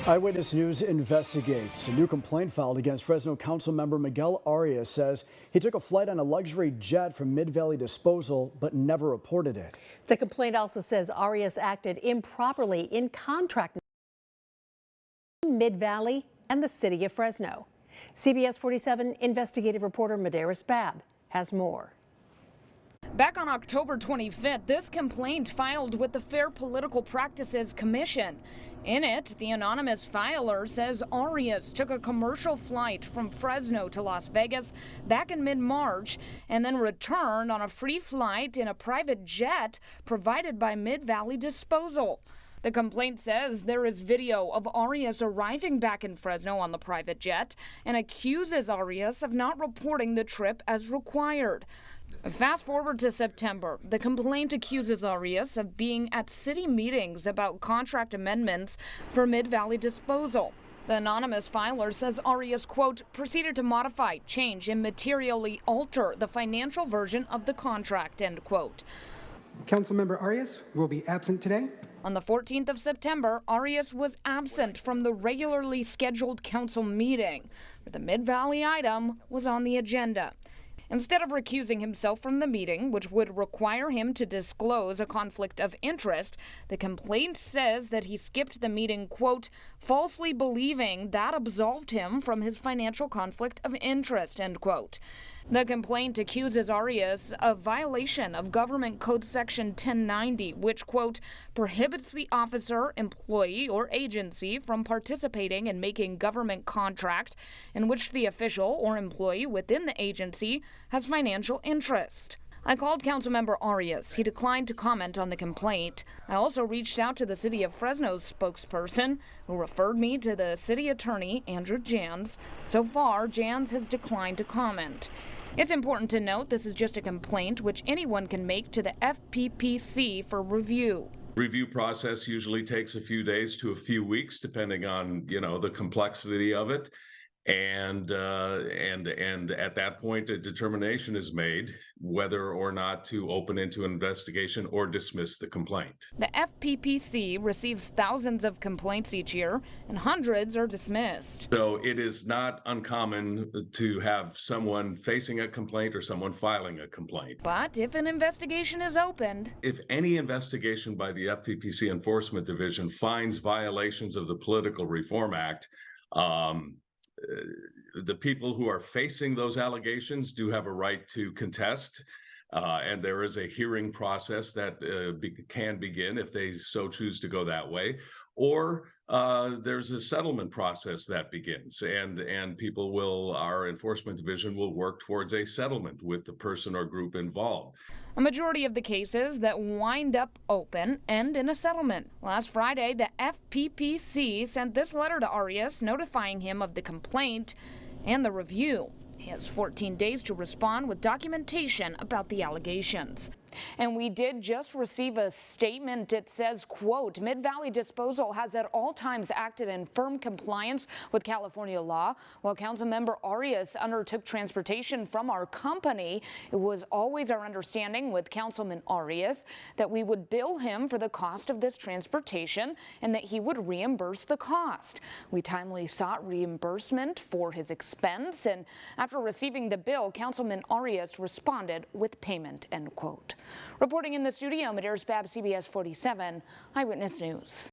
Eyewitness News investigates. A new complaint filed against Fresno Council member Miguel Arias says he took a flight on a luxury jet from Mid-Valley Disposal but never reported it. The complaint also says Arias acted improperly in contract Mid-Valley and the city of Fresno. CBS 47 investigative reporter Arias has more. Back on October 25th, this complaint filed with the Fair Political Practices Commission. In it, the anonymous filer says Arias took a commercial flight from Fresno to Las Vegas back in mid-March and then returned on a free flight in a private jet provided by Mid-Valley Disposal. The complaint says there is video of Arias arriving back in Fresno on the private jet and accuses Arias of not reporting the trip as required. Fast forward to September. The complaint accuses Arias of being at city meetings about contract amendments for Mid-Valley Disposal. The anonymous filer says Arias, quote, proceeded to modify, change, and materially alter the financial version of the contract, end quote. Councilmember Arias will be absent today. On the 14th of September, Arias was absent from the regularly scheduled council meeting, where the Mid-Valley item was on the agenda. Instead of recusing himself from the meeting, which would require him to disclose a conflict of interest, the complaint says that he skipped the meeting, quote, falsely believing that absolved him from his financial conflict of interest, end quote. The complaint accuses Arias of violation of Government Code Section 1090, which, quote, prohibits the officer, employee, or agency from participating in making government contract in which the official or employee within the agency has financial interest. I called Councilmember Arias. He declined to comment on the complaint. I also reached out to the City of Fresno's spokesperson, who referred me to the city attorney, Andrew Jans. So far, Jans has declined to comment. It's important to note this is just a complaint which anyone can make to the FPPC for review. Review process usually takes a few days to a few weeks, depending on, the complexity of it. And at that point, a determination is made whether or not to open into an investigation or dismiss the complaint. The FPPC receives thousands of complaints each year, and hundreds are dismissed. So it is not uncommon to have someone facing a complaint or someone filing a complaint. But if an investigation is opened, if any investigation by the FPPC Enforcement Division finds violations of the Political Reform Act, the people who are facing those allegations do have a right to contest, and there is a hearing process that can begin if they so choose to go that way, or there's a settlement process that begins, and our enforcement division will work towards a settlement with the person or group involved. A majority of the cases that wind up open end in a settlement. Last Friday, the FPPC sent this letter to Arias notifying him of the complaint and the review. He has 14 days to respond with documentation about the allegations. And we did just receive a statement. It says, quote, Mid-Valley Disposal has at all times acted in firm compliance with California law. While Councilmember Arias undertook transportation from our company, it was always our understanding with Councilman Arias that we would bill him for the cost of this transportation and that he would reimburse the cost. We timely sought reimbursement for his expense, and after receiving the bill, Councilman Arias responded with payment, end quote. Reporting in the studio, Arias, CBS 47 Eyewitness News.